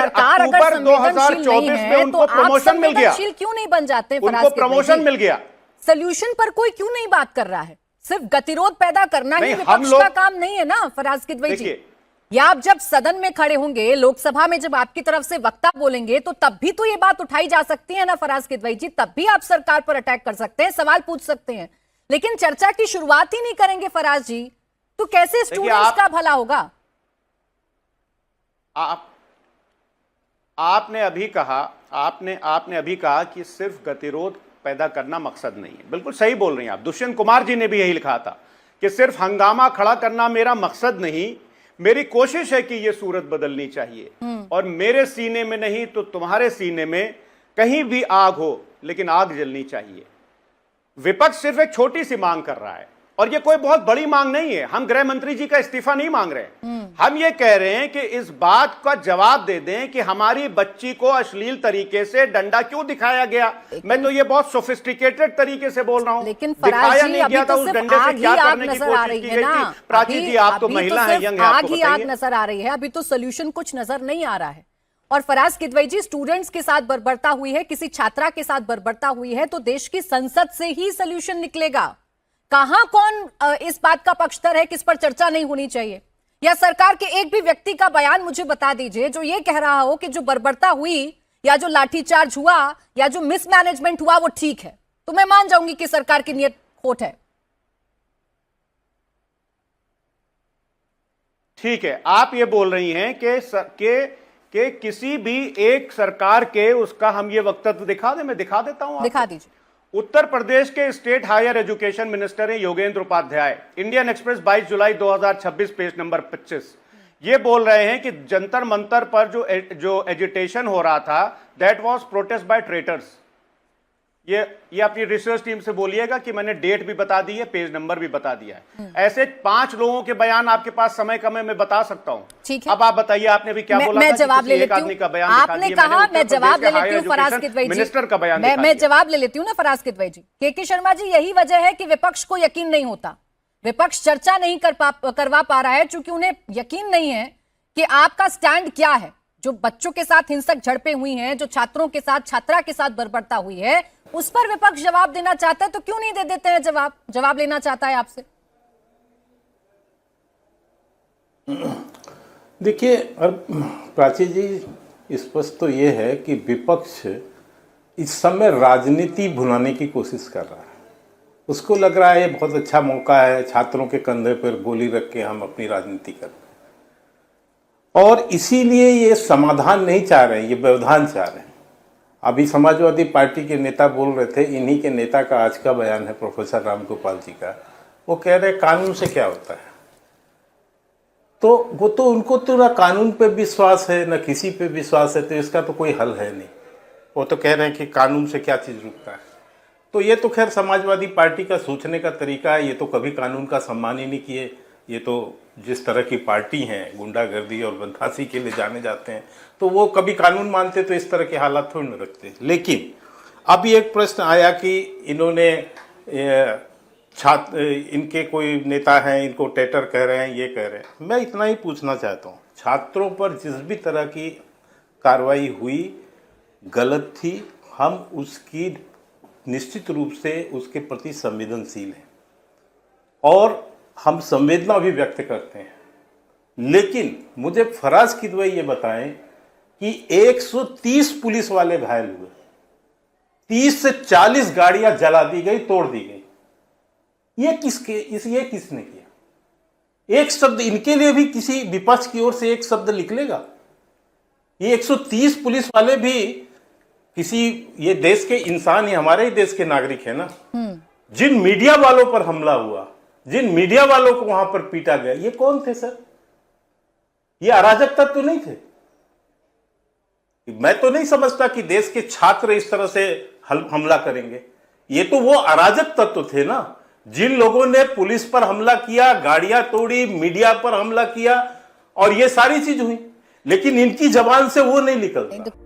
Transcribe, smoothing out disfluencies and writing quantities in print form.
सरकार अगर 2024 में उनको प्रमोशन मिल गया, क्यों नहीं बन जाते? उनको प्रमोशन मिल गया, सोल्यूशन पर कोई क्यों नहीं बात कर रहा है? सिर्फ गतिरोध पैदा करना ही विपक्ष का काम नहीं है ना फराज किदवई जी। या आप जब सदन में खड़े होंगे, लोकसभा में जब आपकी तरफ से वक्ता बोलेंगे, तो तब भी तो ये बात उठाई जा सकती है ना फराज किदवई जी, तब भी आप सरकार पर अटैक कर सकते हैं, सवाल पूछ सकते हैं, लेकिन चर्चा की शुरुआत ही नहीं करेंगे फराज जी, तो कैसे स्टूडेंट्स का भला होगा? आपने अभी कहा कि सिर्फ गतिरोध पैदा करना मकसद नहीं है। बिल्कुल सही बोल रही हैं आप। दुष्यंत कुमार जी ने भी यही लिखा था कि सिर्फ हंगामा खड़ा करना मेरा मकसद नहीं, मेरी कोशिश है कि यह सूरत बदलनी चाहिए, और मेरे सीने में नहीं तो तुम्हारे सीने में कहीं भी आग हो, लेकिन आग जलनी चाहिए। विपक्ष सिर्फ एक छोटी सी मांग कर रहा है, और यह कोई बहुत बड़ी मांग नहीं है। हम गृह मंत्री जी का इस्तीफा नहीं मांग रहे, हम ये कह रहे हैं कि इस बात का जवाब दे दें कि हमारी बच्ची को अश्लील तरीके से डंडा क्यों दिखाया गया। मैं तो ये बहुत सोफिस्टिकेटेड तरीके से बोल रहा हूं, लेकिन दिखाया नहीं गया था। उस डंडे से क्या करने की कोशिश की गई थी? प्राची जी, आप तो महिला हैं, यंग हैं, आग ही आग नजर आ रही है, अभी तो सोल्यूशन कुछ नजर नहीं आ रहा है। और फराज किदवई जी, स्टूडेंट्स के साथ बर्बरता हुई है, किसी छात्रा के साथ बर्बरता हुई है, तो देश की संसद से ही सोल्यूशन निकलेगा। कहां कौन इस बात का पक्षधर है कि इस पर चर्चा नहीं होनी चाहिए? या सरकार के एक भी व्यक्ति का बयान मुझे बता दीजिए जो ये कह रहा हो कि जो बर्बरता हुई या जो लाठीचार्ज हुआ या जो मिसमैनेजमेंट हुआ वो ठीक है, तो मैं मान जाऊंगी कि सरकार की नीयत खोट है। ठीक है, आप ये बोल रही हैं कि किसी भी एक सरकार के उसका हम ये वक्तव्य दिखा दें। मैं दिखा देता हूं, दिखा दीजिए। उत्तर प्रदेश के स्टेट हायर एजुकेशन मिनिस्टर हैं योगेंद्र उपाध्याय। इंडियन एक्सप्रेस 22 जुलाई 2026 पेज नंबर 25 ये बोल रहे हैं कि जंतर मंतर पर जो एजिटेशन हो रहा था, that was protest by traitors. ये अपनी रिसर्च टीम से बोलिएगा कि मैंने डेट भी बता दी है, पेज नंबर भी बता दिया है। ऐसे 5 लोगों के बयान आपके पास समय कम है, मैं बता सकता हूं। ठीक है, अब आप बताइए, आपने भी क्या बोला? मैं जवाब ले लेती हूँ। आपने कहा मैं जवाब ले लेती हूँ फराज किदवई जी, मिनिस्टर का बयान मैं जवाब ले लेती हूँ ना फराज किदवई जी। के शर्मा जी, यही वजह है कि विपक्ष को यकीन नहीं होता, विपक्ष चर्चा नहीं करवा पा रहा है, चूंकि उन्हें यकीन नहीं है कि आपका स्टैंड क्या है। जो बच्चों के साथ हिंसक झड़पें हुई हैं, जो छात्रों के साथ, छात्रा के साथ बर्बरता हुई है, उस पर विपक्ष जवाब देना चाहता है, तो क्यों नहीं दे देते हैं जवाब लेना चाहता है आपसे। देखिए प्राची जी, स्पष्ट तो ये है कि विपक्ष इस समय राजनीति भुनाने की कोशिश कर रहा है। उसको लग रहा है ये बहुत अच्छा मौका है, छात्रों के कंधे पर गोली रख के हम अपनी राजनीति कर रहे हैं, और इसीलिए ये समाधान नहीं चाह रहे हैं, ये व्यवधान चाह रहे हैं। अभी समाजवादी पार्टी के नेता बोल रहे थे, इन्हीं के नेता का आज का बयान है, प्रोफेसर रामगोपाल जी का। वो कह रहे कानून से क्या होता है, तो वो तो उनको तो ना कानून पे विश्वास है ना किसी पे विश्वास है, तो इसका तो कोई हल है नहीं। वो तो कह रहे हैं कि कानून से क्या चीज़ रुकता है। तो ये तो खैर समाजवादी पार्टी का सोचने का तरीका है, ये तो कभी कानून का सम्मान ही नहीं किए। ये तो जिस तरह की पार्टी हैं, गुंडागर्दी और बदमाशी के लिए जाने जाते हैं, तो वो कभी कानून मानते तो इस तरह के हालात थोड़ी न रखते। लेकिन अभी एक प्रश्न आया कि इन्होंने इनके कोई नेता हैं, इनको टेटर कह रहे हैं, ये कह रहे हैं। मैं इतना ही पूछना चाहता हूँ, छात्रों पर जिस भी तरह की कार्रवाई हुई गलत थी, हम उसकी निश्चित रूप से उसके प्रति संवेदनशील हैं और हम संवेदना भी व्यक्त करते हैं। लेकिन मुझे फराज किदवई ये बताएं कि 130 पुलिस वाले घायल हुए, 30 से 40 गाड़ियां जला दी गई, तोड़ दी गई। ये किसने किया? एक शब्द इनके लिए भी किसी विपक्ष की ओर से एक शब्द निकलेगा? ये 130 पुलिस वाले भी ये देश के इंसान ही, हमारे ही देश के नागरिक है ना। जिन मीडिया वालों पर हमला हुआ, जिन मीडिया वालों को वहां पर पीटा गया, ये कौन थे सर? ये अराजक तत्व तो नहीं थे? मैं तो नहीं समझता कि देश के छात्र इस तरह से हमला करेंगे। ये तो वो अराजक तत्व थे ना, जिन लोगों ने पुलिस पर हमला किया, गाड़ियां तोड़ी, मीडिया पर हमला किया, और ये सारी चीज हुई, लेकिन इनकी जबान से वो नहीं निकलता।